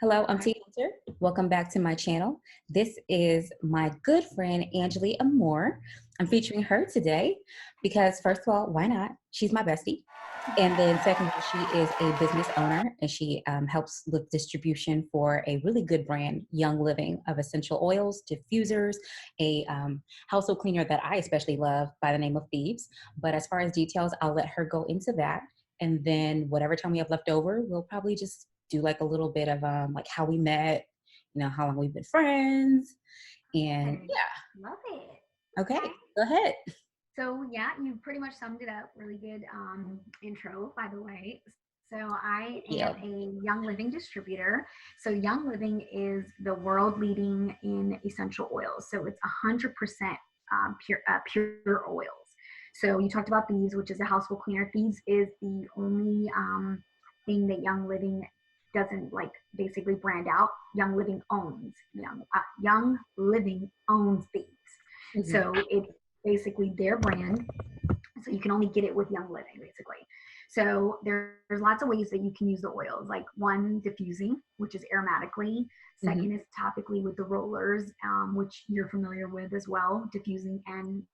Hello, I'm Tia Hunter. Welcome back to my channel. This is my good friend, Anjali Amore. I'm featuring her today because, first of all, why not? She's my bestie. And then, secondly, she is a business owner and she helps with distribution for a really good brand, Young Living, of essential oils, diffusers, a household cleaner that I especially love by the name of Thieves. But as far as details, I'll let her go into that. And then, whatever time we have left over, we'll probably just do like a little bit of like how we met, how long we've been friends. And Okay. yeah, Love it. okay, Okay. go ahead. So yeah, you pretty much summed it up. Really good intro, by the way. So I Thank am you. a Young Living distributor. So Young Living is the world leading in essential oils. So it's 100% pure oils. So you talked about Thieves, which is a household cleaner. Thieves is the only thing that Young Living doesn't like basically brand out. Young Living owns Young Living owns Thieves. Mhm. So it's basically their brand. So you can only get it with Young Living, basically. So there's lots of ways that you can use the oils. Like one, diffusing, which is aromatically. Mhm. Second is topically with the rollers, which you're familiar with as well, diffusing and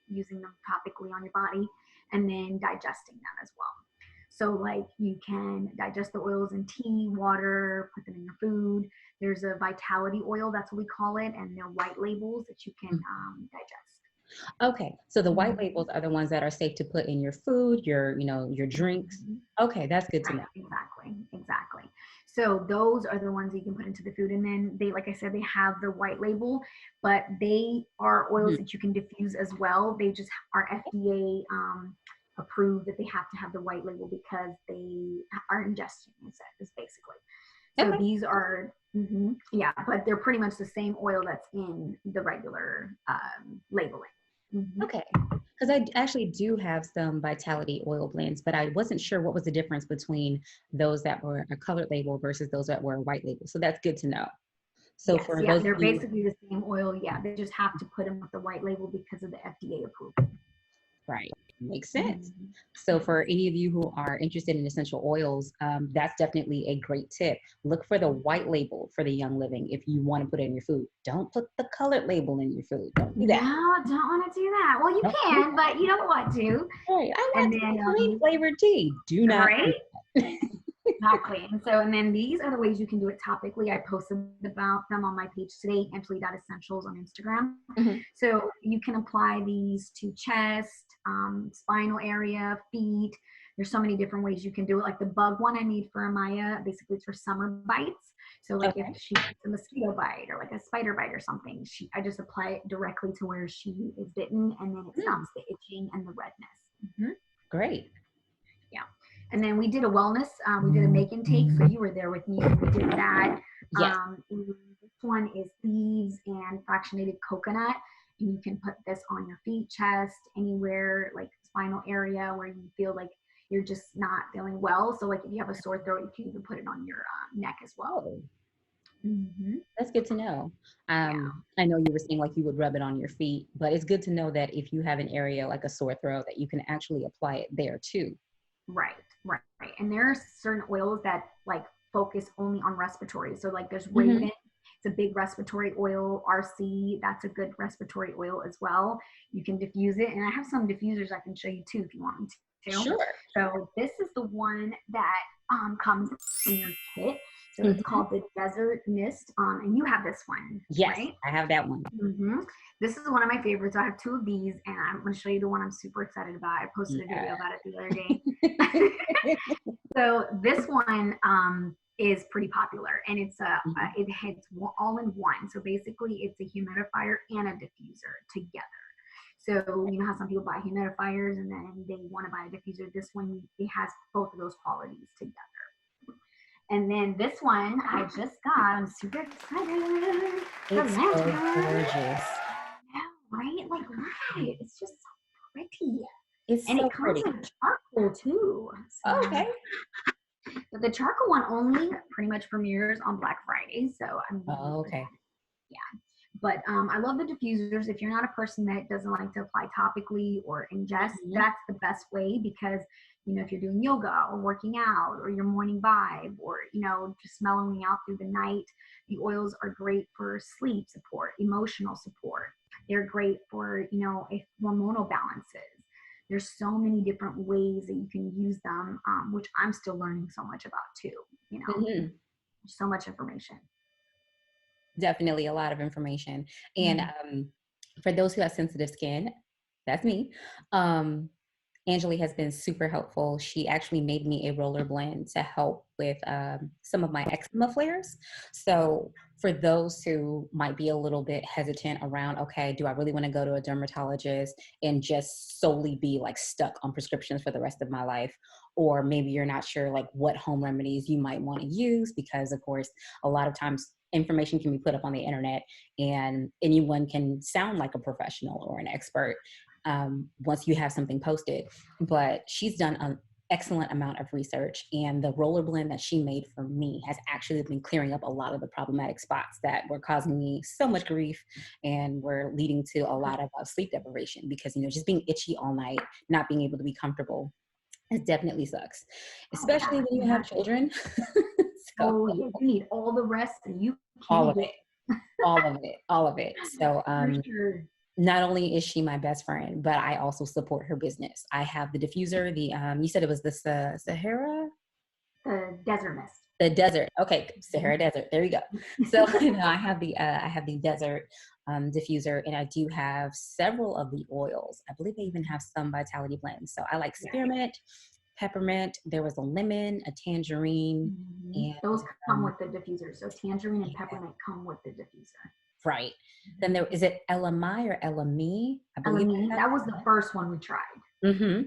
using them topically on your body, and then digesting them as well. So, like, you can digest the oils in tea, water, put them in your food. There's a vitality oil, that's what we call it, and they're white labels that you can Mhm. digest. Okay, so the white Mhm. labels are the ones that are safe to put in your food, your drinks. Mhm. Okay, that's good to Right, know. exactly. So those are the ones that you can put into the food, and then they, like I said, they have the white label, but they are oils Mhm. that you can diffuse as well. They just are FDA approved that they have to have the white label because they are ingestion. Is basically. So Okay. these are, yeah, but they're pretty much the same oil that's in the regular labeling. Hmm. Okay. Because I actually do have some vitality oil blends, but I wasn't sure what was the difference between those that were a colored label versus those that were a white label. So that's good to know. So Yes, for yeah, those of they're you, basically the same oil. Yeah, they just have to put them with the white label because of the FDA approval. right, makes sense. Mhm. So Yes. for any of you who are interested in essential oils, that's definitely a great tip. Look for the white label for the Young Living if you want to put it in your food. Don't put the colored label in your food. Don't do that. No, don't want to do that. Well, you Don't do can, but you don't want to. right. I And want then, tangerine flavored tea. Do not do right? that. Exactly. And then these are the ways you can do it topically. I posted about them on my page today, Anjali.essentials on Instagram. Mhm. So you can apply these to chest, spinal area, feet. There's so many different ways you can do it. Like the bug one I made for Amaya, basically it's for summer bites. So like if Okay. she gets a mosquito bite or like a spider bite or something, I just apply it directly to where she is bitten, and then it Mm, stops the itching and the redness. Mhm. great. Yeah. And then we did a wellness, we did a make and take. So you were there with me. We did that. Yes. This one is thieves and fractionated coconut. And you can put this on your feet, chest, anywhere, like spinal area where you feel like you're just not feeling well. So, like if you have a sore throat, you can even put it on your neck as well. Oh, Hmm. that's good to know. Yeah. I know you were saying like you would rub it on your feet, but it's good to know that if you have an area like a sore throat, that you can actually apply it there too. Right. And there are certain oils that like focus only on respiratory. So like there's Hmm. Raven, it's a big respiratory oil. RC, that's a good respiratory oil as well. You can diffuse it, and I have some diffusers I can show you too if you want me to. Sure. So this is the one that comes in your kit. So it's Hmm. called the Desert Mist, and you have this one, Yes, right? I have that one. Hmm. This is one of my favorites. I have two of these, and I'm going to show you the one I'm super excited about. I posted a Yeah. video about it the other day. So this one is pretty popular, and Mhm. it hits all in one. So basically, it's a humidifier and a diffuser together. So you know how some people buy humidifiers and then they want to buy a diffuser. This one, it has both of those qualities together. And then this one I just got. I'm super excited. The It's so lantern. gorgeous. Yeah, right? Like, look at it. It's just so pretty. It's And so it comes pretty. in charcoal too. So, Okay. but the charcoal one only pretty much premieres on Black Friday. So I'm waiting Oh, for that. okay. Yeah. But I love the diffusers. If you're not a person that doesn't like to apply topically or ingest, Mhm. that's the best way because if you're doing yoga or working out or your morning vibe or, just mellowing out through the night, the oils are great for sleep support, emotional support. They're great for, if hormonal balances. There's so many different ways that you can use them, which I'm still learning so much about too. Hmm. So much information. Definitely a lot of information. And Mhm. for those who have sensitive skin, that's me. Um, Anjali has been super helpful. She actually made me a roller blend to help with some of my eczema flares. So for those who might be a little bit hesitant around, okay, do I really want to go to a dermatologist and just solely be like stuck on prescriptions for the rest of my life? Or maybe you're not sure like what home remedies you might want to use, because of course, a lot of times information can be put up on the internet and anyone can sound like a professional or an expert once you have something posted. But she's done an excellent amount of research, and the roller blend that she made for me has actually been clearing up a lot of the problematic spots that were causing me so much grief and were leading to a lot of sleep deprivation, because just being itchy all night, not being able to be comfortable, it definitely sucks, Oh yeah, especially I when can you have imagine. children. So Oh yeah, you need all the rest and you all can't of get it, all of it, all of it. So for sure. not only is she my best friend, but I also support her business. I have the diffuser, you said it was the Sahara? The desert mist. The desert. Okay, Mhm. Sahara Desert. There you go. So I have the desert diffuser, and I do have several of the oils. I believe I even have some vitality blends. So I like Yeah. spearmint, peppermint. There was a lemon, a tangerine, Those and come with the diffuser. So tangerine and yeah, peppermint come with the diffuser. right. Then there is it LMI or LME? I believe I LME, have that was the first one we tried. that. Mm-hmm.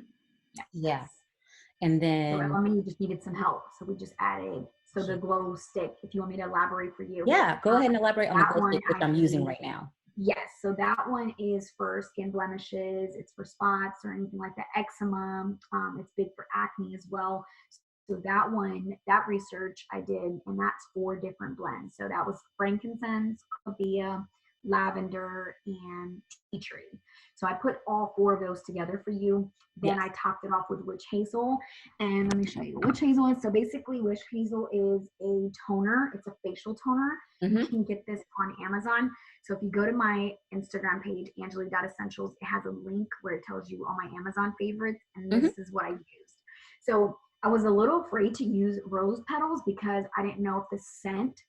Yeah. Yes. And So then LME just needed some help. So we just added, so the yeah, glow stick, if you want me to elaborate for you, yeah, go ahead and elaborate on the that glow one stick, which I'm using actually, right now. yes. So that one is for skin blemishes. It's for spots or anything like that, eczema. It's big for acne as well. So that one, that research I did, and that's 4 different blends. So that was frankincense, clovia, lavender, and tea tree. So I put all 4 of those together for you. Then Yes. I topped it off with witch hazel. And let me show you what witch hazel is. So basically, witch hazel is a toner. It's a facial toner. You Mm-hmm. can get this on Amazon. So if you go to my Instagram page, Anjali.essentials, it has a link where it tells you all my Amazon favorites. And Mm-hmm. this is what I used. So I was a little afraid to use rose petals because I didn't know if the scent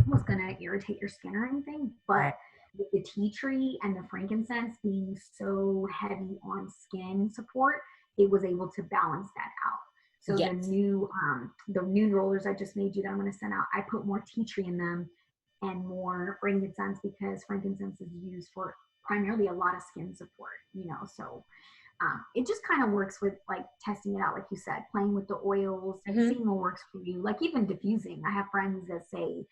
was going to irritate your skin or anything. Right. But with the tea tree and the frankincense being so heavy on skin support, it was able to balance that out. So Yes. the new rollers I just made you that I'm going to send out, I put more tea tree in them and more frankincense because frankincense is used for primarily a lot of skin support. So it just kind of works with like testing it out, like you said, playing with the oils, Mm-hmm. seeing what works for you. Like even diffusing. I have friends that say,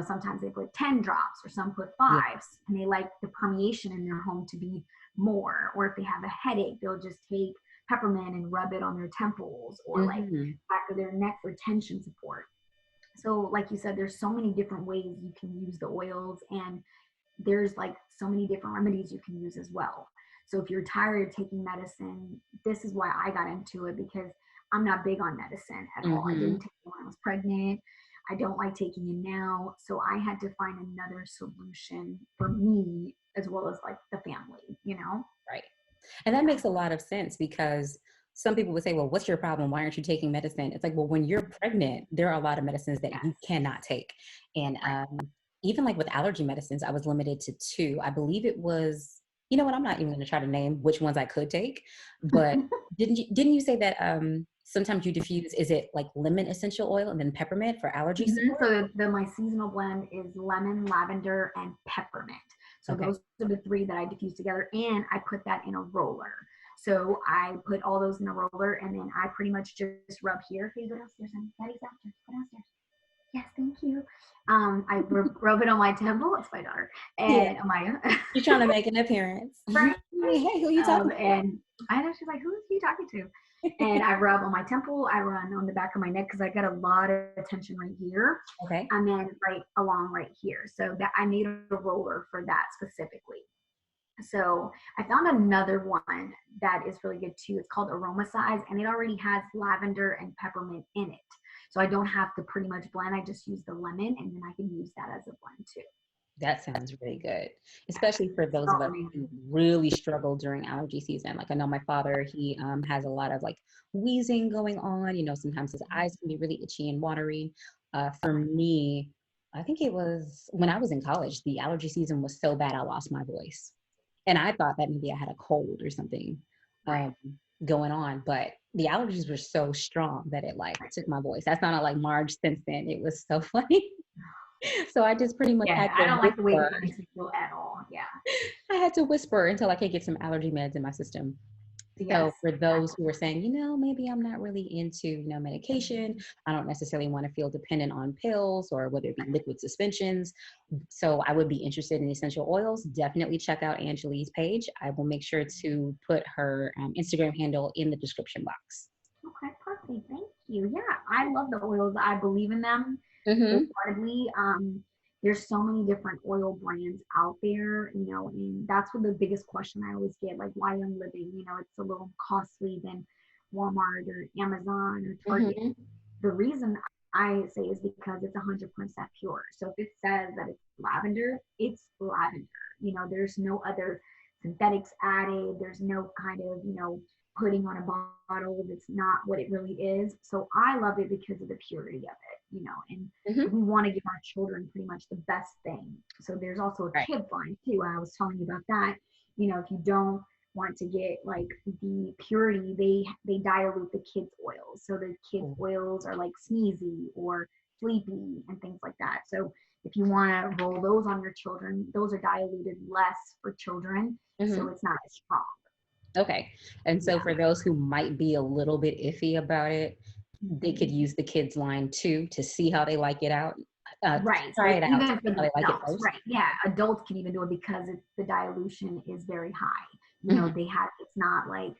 sometimes they put 10 drops or some put Yeah. 5, and they like the permeation in their home to be more. Or if they have a headache, they'll just take peppermint and rub it on their temples or like Mm-hmm. back of their neck for tension support. So, like you said, there's so many different ways you can use the oils, and there's like so many different remedies you can use as well. So if you're tired of taking medicine, this is why I got into it because I'm not big on medicine at all. I Mm-hmm. didn't take it when I was pregnant. I don't like taking it now. So I had to find another solution for me as well as like the family. Right. And that Yeah. makes a lot of sense, because some people would say, well, what's your problem? Why aren't you taking medicine? It's like, well, when you're pregnant, there are a lot of medicines that you Yes. cannot take. And Right. even like with allergy medicines, I was limited to 2. I believe it was, you know what, I'm not even going to try to name which ones I could take, but didn't you say that sometimes you diffuse, is it like lemon essential oil and then peppermint for allergy support? So my seasonal blend is lemon, lavender, and peppermint. So Okay. those are the 3 that I diffuse together, and I put that in a roller. So I put all those in a roller, and then I pretty much just rub here. Hey, go downstairs, honey. Daddy's downstairs. Go downstairs. Yes, thank you. I rub it on my temple. It's my daughter Yeah. and Amaya. You're trying to make an appearance. Right. Hey, who are you talking And I know she's like, who is he talking to? to? And I rub on my temple. I run on the back of my neck because I got a lot of tension right here, Okay. and then right along right here. So that I need a roller for that specifically. So I found another one that is really good too. It's called Aromasize, and it already has lavender and peppermint in it. So I don't have to pretty much blend. I just use the lemon, and then I can use that as a blend too. That sounds really good, Yes. especially for those of So us who really struggle during allergy season. Like I know my father, he has a lot of like wheezing going on. You know, sometimes his eyes can be really itchy and watery. For me, I think it was when I was in college, the allergy season was so bad I lost my voice. And I thought that maybe I had a cold or something right, um, going on, but the allergies were so strong that it like right. took my voice. That sounded like Marge Simpson. It was so funny. So I just pretty much Yeah, had I to don't like the way whisper. that makes me feel at all. Yeah. I had to whisper until I could get some allergy meds in my system. Yes, So for those exactly. who are saying, you know, maybe I'm not really into, you know, medication. I don't necessarily want to feel dependent on pills or whether it be liquid suspensions. So I would be interested in essential oils. Definitely check out Angeli's page. I will make sure to put her Instagram handle in the description box. Okay, perfect. Thank you. Yeah, I love the oils. I believe in them Mm-hmm. wholeheartedly. There's so many different oil brands out there, and that's what the biggest question I always get, like why I'm living, it's a little costly than Walmart or Amazon or Target. Mm-hmm. The reason I say is because it's 100% pure. So if it says that it's lavender, it's lavender. There's no other synthetics added. There's no kind of, putting on a bottle that's not what it really is. So I love it because of the purity of it, and Mm-hmm. we want to give our children pretty much the best thing. So there's also a Right. kid line too. I was telling you about that. If you don't want to get like the purity, they dilute the kids oils, so the kids Cool. oils are like sneezy or sleepy and things like that. So if you want to roll those on your children, those are diluted less for children, so Mm-hmm. it's not as strong. Okay. And so Yeah. for those who might be a little bit iffy about it, they could Mhm. use the kids line too to see how they like it out. Right. Try So it out, even see for how the they like it adults, first. right? Yeah, adults can even do it because the dilution is very high. Hmm. They have it's not like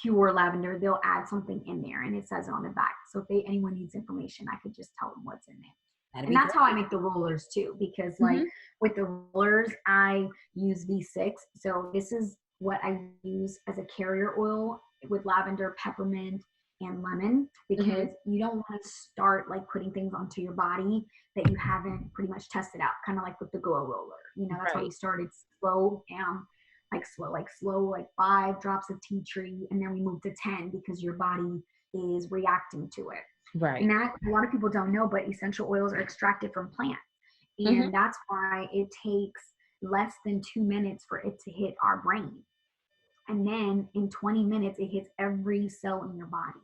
pure lavender. They'll add something in there, and it says it on the back. So if anyone needs information, I could just tell them what's in there. That'd And be that's how I great. make the rollers too, because like Hmm. with the rollers, I use V6. So this is what I use as a carrier oil with lavender, peppermint, and lemon, Hmm. because you don't want to start like putting things onto your body that you haven't pretty much tested out, kind of like with the glow roller. That's why we Right. started slow and like 5 drops of tea tree, and then we moved to 10 because your body is reacting to it. And Right. that a lot of people don't know, but essential oils are extracted from plants. Hmm. And that's why it takes less than 2 minutes for it to hit our brain. And then in 20 minutes, it hits every cell in your body.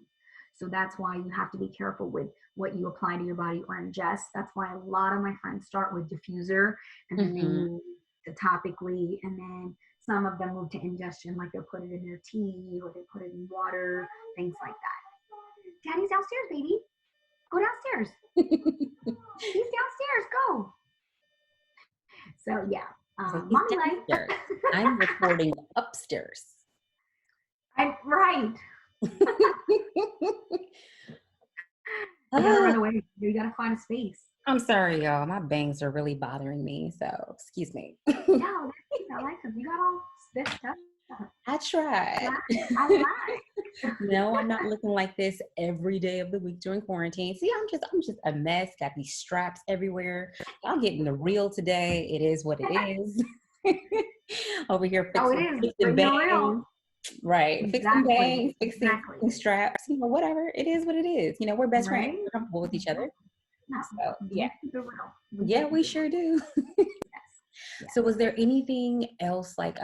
So that's why you have to be careful with what you apply to your body or ingest. That's why a lot of my friends start with diffuser, and then they Hmm. move to topically, and then some of them move to ingestion, like they'll put it in their tea or they put it in water, things like that. Daddy's downstairs, baby. Go downstairs. He's downstairs. Go. So yeah, It's like he's mommy life. downstairs. I'm recording upstairs. Right. You gotta Ah, run away. You gotta find a space. I'm sorry, y'all. My bangs are really bothering me. So excuse me. No, that's cute. I like them. You got all this stuff. I tried. I like. No, I'm not looking like this every day of the week during quarantine. See, I'm just a mess. Got these straps everywhere. I'll get in the reel today. It is what it is. Over here Oh, it fixing, is. fixing Bring the real. bangs. Right. Fixing Exactly. bangs, fixing Exactly. straps, whatever. It is what it is. We're best friends. Right? We're comfortable with each other. No, So yeah. we keep it real. We do Yeah, we keep it real. sure do. Yes. So Yes. was there anything else like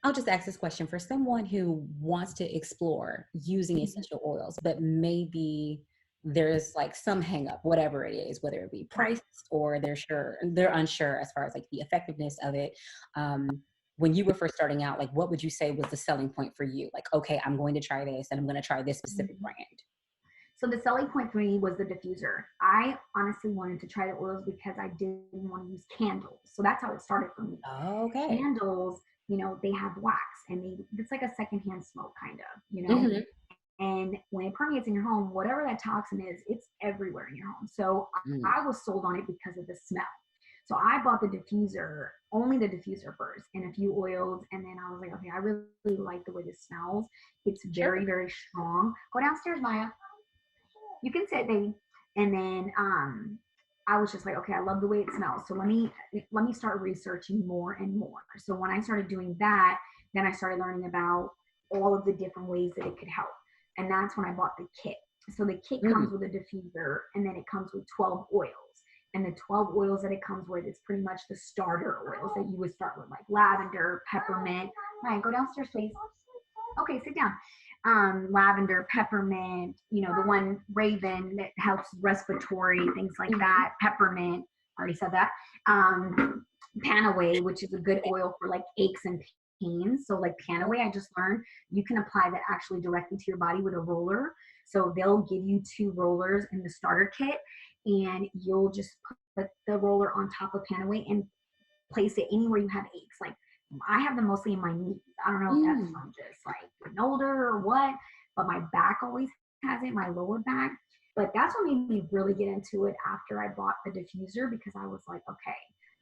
I'll just ask this question for someone who wants to explore using Mhm. essential oils, but maybe there's like some hang up, whatever it is, whether it be Right. price or they're unsure as far as like the effectiveness of it. Um, when you were first starting out, like what would you say was the selling point for you? Like, okay, I'm going to try this and I'm going to try this specific Mhm. brand. So the selling point for me was the diffuser. I honestly wanted to try the oils because I didn't want to use candles. So that's how it started for me. Okay. Candles, they have wax, and it's like a secondhand smoke kind of. Hmm. And when it permeates in your home, whatever that toxin is, it's everywhere in your home. So Mm. I was sold on it because of the smell. So I bought the diffuser, only the diffuser first, and a few oils. And then I was like, okay, I really like the way this smells. It's Sure. very, very strong. Go downstairs, Maya. You can sit, baby. And then I was just like, okay, I love the way it smells. So let me start researching more and more. So when I started doing that, then I started learning about all of the different ways that it could help. And that's when I bought the kit. So the kit Mm. comes with a diffuser, and then it comes with 12 oils. And the 12 oils that it comes with is pretty much the starter oils that you would start with, like lavender, peppermint. Maya, go downstairs, please. Okay, sit down. Lavender, peppermint, the one Raven that helps respiratory, things like Mhm. that. Peppermint, already said that. Panaway, which is a good oil for like aches and pains. So like Panaway, I just learned you can apply that actually directly to your body with a roller. So they'll give you 2 rollers in the starter kit, and you'll just put the roller on top of Panaway and place it anywhere you have aches. Like I have them mostly in my knees. I don't know if that's Mm. from just like getting older or what, but my back always has it, my lower back. But that's what made me really get into it after I bought the diffuser, because I was like, okay,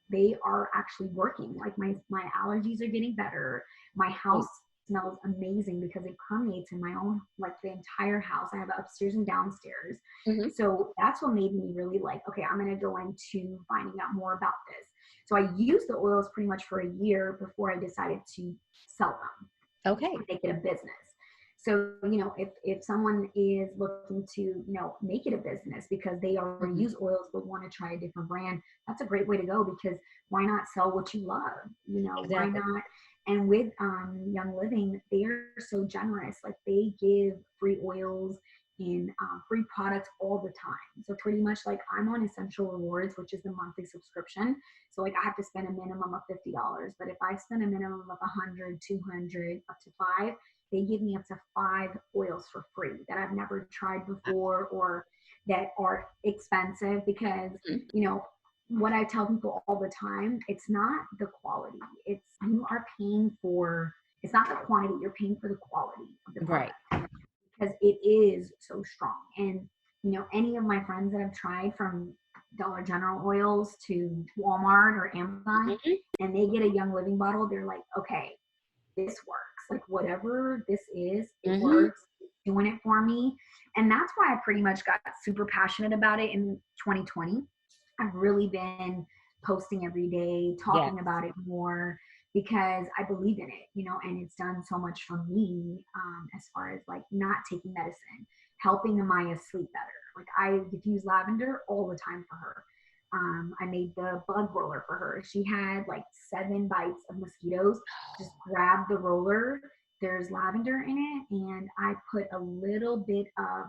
they are actually working. Like my allergies are getting better. My house Right. smells amazing because it permeates in my own, like the entire house. I have upstairs and downstairs. Mhm. So that's what made me really like, okay, I'm going to go into finding out more about this. So I used the oils pretty much for a year before I decided to sell them Okay. and make it a business. So, if someone is looking to, make it a business because they already Mhm. use oils but want to try a different brand, that's a great way to go, because why not sell what you love? Why Exactly. not? And with Young Living, they're so generous. Like they give free oils and free products all the time. So pretty much like I'm on Essential Rewards, which is the monthly subscription. So like I have to spend a minimum of $50, but if I spend a minimum of 100, 200, up to five, they give me up to 5 oils for free that I've never tried before or that are expensive, because Mhm. you know what I tell people all the time, it's not the quality. It's you are paying for, it's not the quantity, you're paying for the quality of the Right. product, because it is so strong. And any of my friends that have tried, from Dollar General oils to Walmart or Amazon, Mhm. and they get a Young Living bottle, they're like, okay, this works. Like whatever this is, it Mhm. works. It's doing it for me. And that's why I pretty much got super passionate about it in 2020. I've really been posting every day, Yes. talking about it more, because I believe in it, and it's done so much for me, as far as like not taking medicine, helping Amaya sleep better. Like I diffuse lavender all the time for her. I made the bug roller for her. She had like 7 bites of mosquitoes. Just grab the roller. There's lavender in it, and I put a little bit of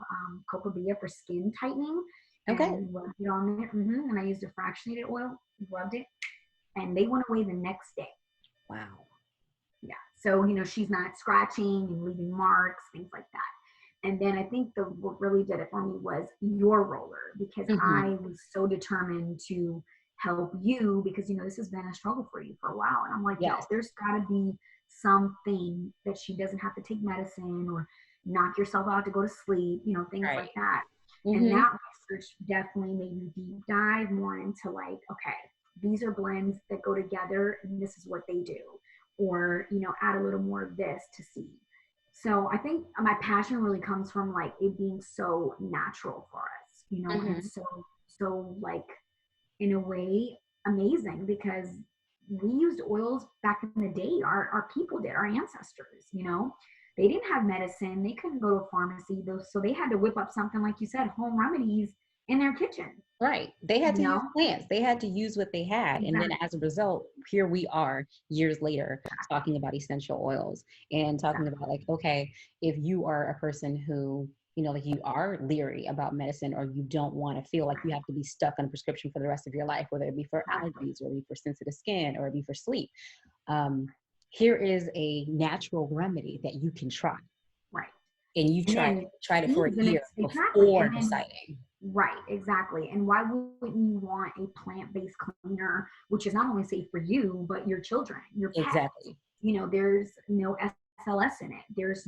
copaiba for skin tightening, Okay. and rubbed it on there. And I used a fractionated oil, rubbed it, and they went away the next day. Wow. Yeah. So, she's not scratching and leaving marks, things like that. And then I think what really did it for me was your roller, because Mhm. I was so determined to help you, because, this has been a struggle for you for a while. And I'm like, yo, Yes. there's got to be something that she doesn't have to take medicine or knock yourself out to go to sleep, things Right. like that. And Mhm. that research definitely made me deep dive more into like, okay, these are blends that go together and this is what they do, or add a little more of this to see. So I think my passion really comes from like it being so natural for us, and Mhm. so like in a way amazing, because we used oils back in the day. Our people did, our ancestors, they didn't have medicine, they couldn't go to a pharmacy, so they had to whip up something, like you said, home remedies in their kitchen, Right. They had you to know use plants. They had to use what they had. And then exactly, as a result, here we are years later talking about essential oils and talking exactly. about like, okay, if you are a person who, like you are leery about medicine or you don't want to feel like you have to be stuck on a prescription for the rest of your life, whether it be for Exactly. allergies or it be for sensitive skin or it be for sleep, um, here is a natural remedy that you can try. Right. And you And then tried it for a seeds, and year it's exactly, before and then deciding. right, exactly. And why wouldn't you want a plant-based cleaner, which is not only safe for you, but your children, your pets? Exactly. There's no SLS in it. There's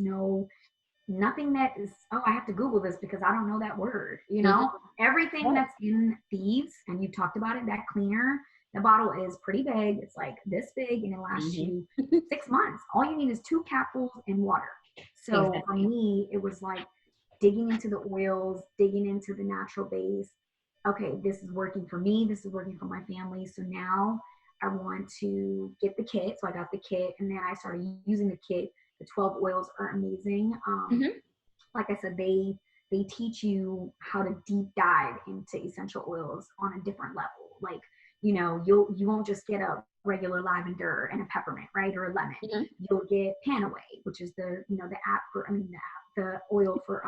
nothing that is, oh, I have to Google this because I don't know that word. Mhm. Everything Right. that's in thieves, and you talked about it, that cleaner, The bottle is pretty big. It's like this big and it lasts you Mm-hmm. 6 months. All you need is 2 capsules and water. So for Exactly. me, it was like digging into the oils, digging into the natural base. Okay, this is working for me. This is working for my family. So now I want to get the kit. So I got the kit and then I started using the kit. The 12 oils are amazing. Mm-hmm. Like I said, they teach you how to deep dive into essential oils on a different level. Like, you won't just get a regular lavender and a peppermint, right? Or a lemon. Mm-hmm. You'll get Panaway, which is the app for, the oil for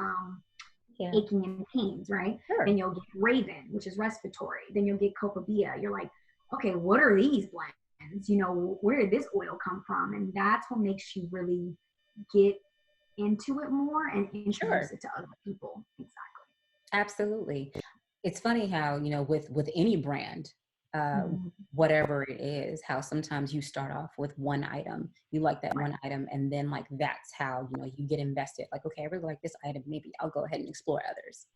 Yeah. aching and pains, right? Then Sure. you'll get Raven, which is respiratory. Then you'll get Copaiba. You're like, okay, what are these blends? Where did this oil come from? And that's what makes you really get into it more and introduce Sure. it to other people. Exactly. Absolutely. It's funny how, with any brand, uh, Mhm. whatever it is, how sometimes you start off with one item, you like that Right. one item, and then like that's how, you get invested. Like, okay, I really like this item. Maybe I'll go ahead and explore others.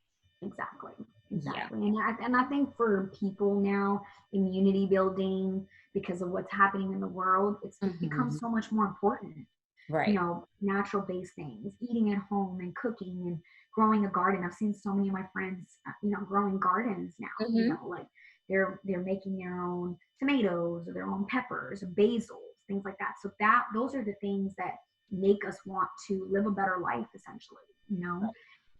Exactly. Yeah. Exactly. And I think for people now, immunity building, because of what's happening in the world, it's become Hmm. so much more important. Right. Natural based things, eating at home and cooking and growing a garden. I've seen so many of my friends, growing gardens now, Hmm. like they're making their own tomatoes or their own peppers or basils, things like that. So those are the things that make us want to live a better life essentially.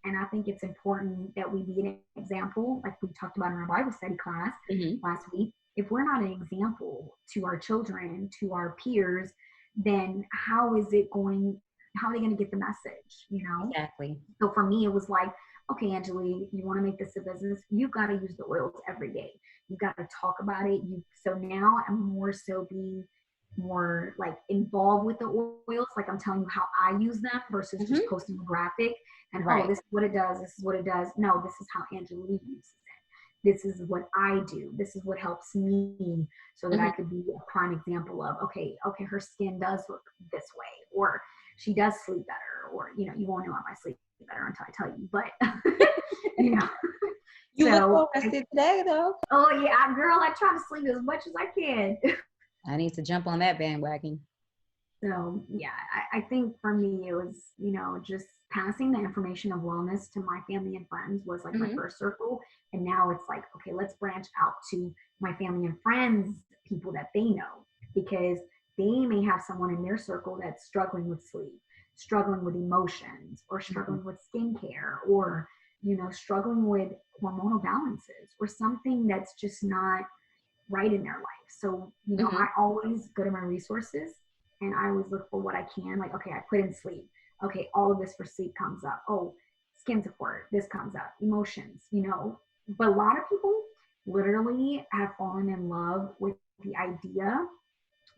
And I think it's important that we be an example, like we talked about in our Bible study class Hmm. last week. If we're not an example to our children, to our peers, then how are they going to get the message? Exactly. So for me, it was like, okay, Anjali, you want to make this a business? You've got to use the oils every day. You've got to talk about it. So now I'm more so being more like involved with the oils. Like I'm telling you how I use them versus just Hmm. posting a graphic and, oh, Right. this is what it does. This is what it does. No, this is how Anjali uses it. This is what I do. This is what helps me so that I Hmm. could be a prime example of, okay, her skin does look this way, or she does sleep better, or you won't know if I sleep better until I tell you. But you know, You look so well rested today, though. oh yeah, girl, I try to sleep as much as I can. I need to jump on that bandwagon. So yeah, I think for me it was, just passing the information of wellness to my family and friends was like my Hmm. first circle. And now it's like, okay, let's branch out to my family and friends, people that they know, because they may have someone in their circle that's struggling with sleep, struggling with emotions, or Hmm. struggling with skincare, or, struggling with hormonal balances, or something that's just not right in their life. So, Hmm. I always go to my resources and I always look for what I can. Like, okay, I put in sleep. Okay, all of this for sleep comes up. Oh, skin support, this comes up. Emotions. But a lot of people literally have fallen in love with the idea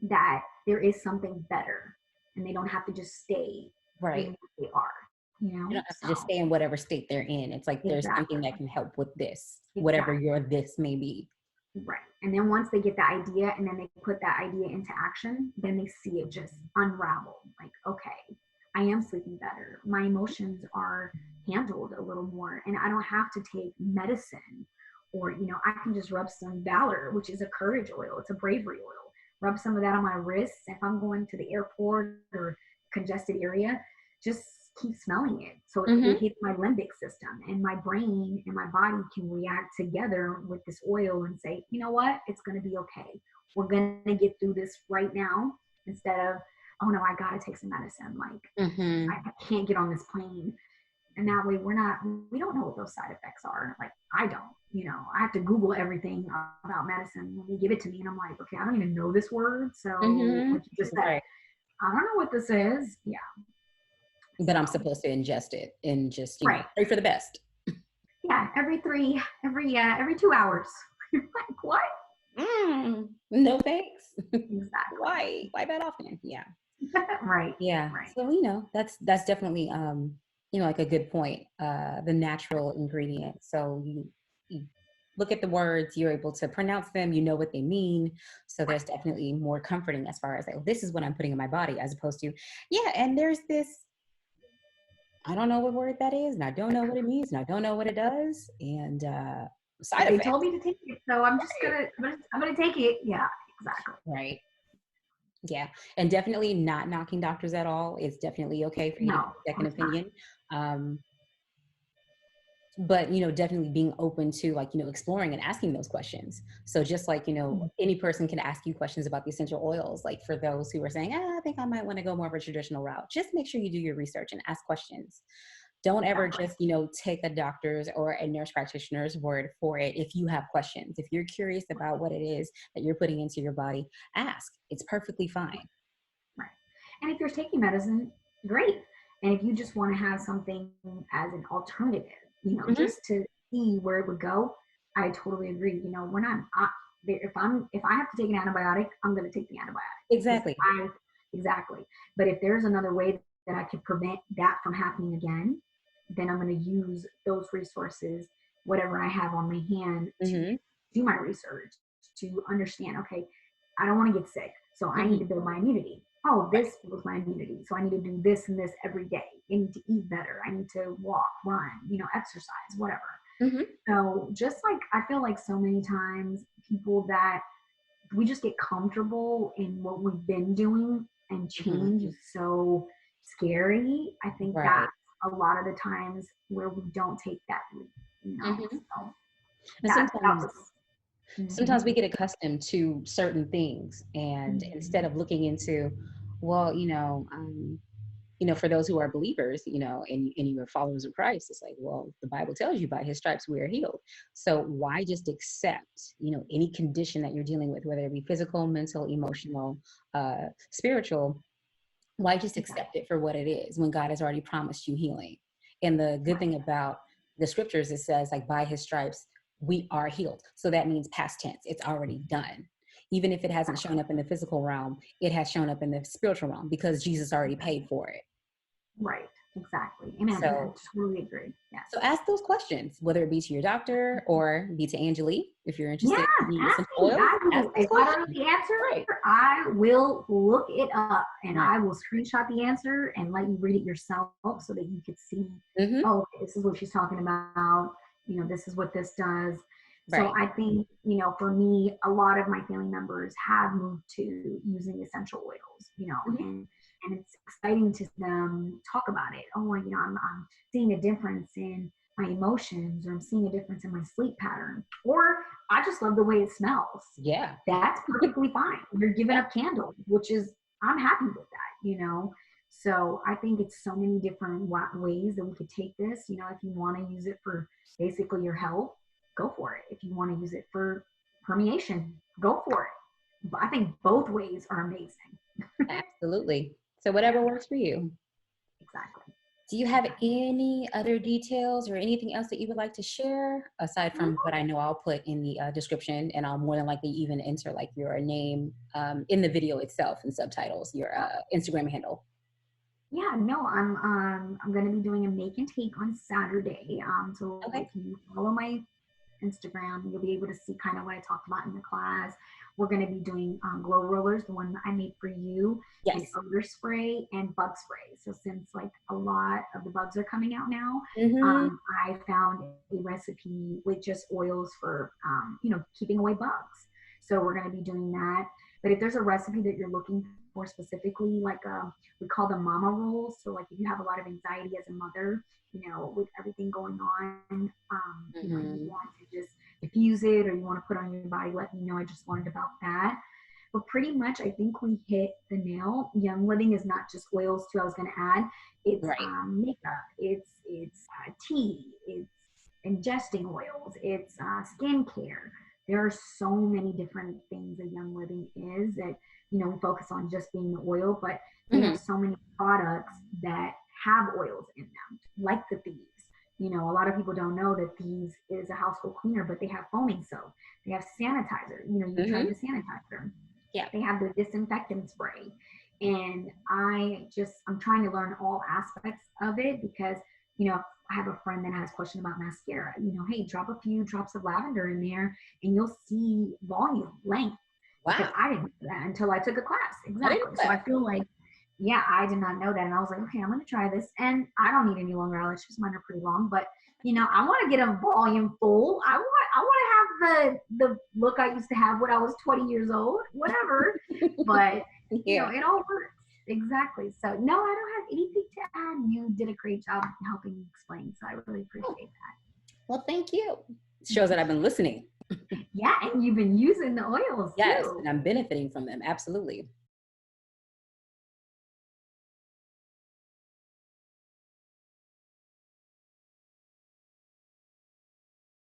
that there is something better and they don't have to just stay in Right. what they are. You don't have to So, just stay in whatever state they're in. It's like there's something exactly. that can help with this, whatever Exactly. your this may be. Right. And then once they get the idea and then they put that idea into action, then they see it just unravel. Like, okay, I am sleeping better. My emotions are handled a little more, and I don't have to take medicine. Or, I can just rub some Valor, which is a courage oil, it's a bravery oil. Rub some of that on my wrists. If I'm going to the airport or congested area, just keep smelling it. So it Hmm. hits my limbic system, and my brain and my body can react together with this oil and say, you know what, it's going to be okay. We're going to get through this right now, instead of, oh no, I got to take some medicine. Like, Hmm. I can't get on this plane. And that way we don't know what those side effects are. Like, I don't, I have to Google everything about medicine when they give it to me. And I'm like, okay, I don't even know this word. So Hmm. like you just said, Right. I don't know what this is. Yeah. But I'm So, supposed to ingest it and just, right. pray for the best. Yeah, every 2 hours. Like, what? No thanks. Exactly. Why that often? Yeah. Right. Yeah. Right. So, that's definitely, like a good point. The natural ingredient. So you look at the words, you're able to pronounce them, you know what they mean. So Right. there's definitely more comforting as far as like, this is what I'm putting in my body, as opposed to, yeah, and there's this, I don't know what word that is, and I don't know what it means, and I don't know what it does. And side They effects. told me to take it, so I'm just Right. I'm gonna take it. Yeah, exactly. Right. Yeah. And definitely not knocking doctors at all. It's definitely okay for you to get No, a of second course not. opinion. Um, but definitely being open to, like, exploring and asking those questions. So just like, Mhm. any person can ask you questions about the essential oils. Like, for those who are saying, I think I might want to go more of a traditional route, just make sure you do your research and ask questions. Don't ever Exactly. just take a doctor's or a nurse practitioner's word for it. If you have questions, if you're curious about what it is that you're putting into your body, ask. It's perfectly fine. Right. And if you're taking medicine, great. And if you just want to have something as an alternative, Hmm. just to see where it would go, I totally agree. When if I have to take an antibiotic, I'm going to take the antibiotic because Exactly. I exactly. But if there's another way that I could prevent that from happening again, then I'm going to use those resources, whatever I have on my hand, to Hmm. do my research, to understand. Okay, I don't want to get sick, so I need Hmm. to build my immunity. Oh, Right. this was my immunity. So I need to do this and this every day. I need to eat better. I need to walk, run, exercise, whatever. Hmm. So just like I feel like so many times people that we just get comfortable in what we've been doing and change Hmm. is so scary. I think Right. that's a lot of the times where we don't take that leap. Hmm. So And that was sometimes mhm. we get accustomed to certain things, and instead Mhm. of looking into, well, for those who are believers, and you are followers of Christ, it's like, well, the Bible tells you by his stripes we are healed. So why just accept, any condition that you're dealing with, whether it be physical, mental, emotional, spiritual? Why just accept it for what it is when God has already promised you healing? And the good Right. thing about the scriptures, it says, like, by his stripes we are healed. So that means past tense, it's already done. Even if it hasn't shown up in the physical realm, it has shown up in the spiritual realm because Jesus already paid for it. Right. Exactly. Amen. I So totally agree. Yes. so ask those questions, whether it be to your doctor or be to Anjali, if you're Yes, interested in the ask essential me. oils. I Ask will. those If I don't know questions. the answer, Right. I will look it up and Right. I will screenshot the answer and let you read it yourself so that you could see, Hmm. oh, this is what she's talking about. This is what this does. So Right. I think, for me, a lot of my family members have moved to using essential oils, Hmm. and it's exciting to them talk about it. Oh, I'm seeing a difference in my emotions, or I'm seeing a difference in my sleep pattern, or I just love the way it smells. Yeah. That's perfectly fine. You're giving Yeah. up candles, which is, I'm happy with that. So I think it's so many different ways that we could take this. If you want to use it for basically your health, go for it. If you want to use it for permeation, go for it. But I think both ways are amazing. Absolutely. So whatever Yeah, works for you. exactly. Do you have Exactly. any other details or anything else that you would like to share aside from what I know I'll put in the description, and I'll more than likely even enter like your name in the video itself and subtitles, your Instagram handle. Yeah, no, I'm gonna be doing a make and take on Saturday. So Okay. if you follow my Instagram, you'll be able to see kind of what I talked about in the class. We're going to be doing glow rollers, the one that I made for you, and Yes. odor spray and bug spray. So since like a lot of the bugs are coming out now, Mm-hmm. I found a recipe with just oils for keeping away bugs. So we're going to be doing that. But if there's a recipe that you're looking for specifically, like we call them mama rolls. So like if you have a lot of anxiety as a mother, with everything going on, you Mm-hmm. want to just diffuse it or you want to put on your body, let me know. I just learned about that. But pretty much, I think we hit the nail. Young living is not just oils, too. I was going to add, it's Right. makeup, it's tea, it's ingesting oils, it's skincare. There are so many different things that young living is that we focus on just being the oil, but they have Mm-hmm. so many products that have oils in them, like the thieves. A lot of people don't know that Thieves is a household cleaner, but they have foaming soap. They have sanitizer. You tried Mm-hmm. the sanitizer. Yeah. They have the disinfectant spray. And I'm trying to learn all aspects of it because, I have a friend that has a question about mascara. Hey, drop a few drops of lavender in there and you'll see volume, length, because Wow. I didn't know that until I took a class. I didn't Exactly. know So I that. feel like, yeah, I did not know that. And I was like, okay, I'm going to try this. And I don't need any longer eyelashes. Mine are pretty long, but I want to get a volume full. I want to have the look I used to have when I was 20 years old, whatever. But Yeah. it all works. Exactly. So no, I don't have anything to add. You did a great job helping explain. So I really appreciate that. Well, thank you. Shows that I've been listening. Yeah, and you've been using the oils Yes, too. and I'm benefiting from them. Absolutely.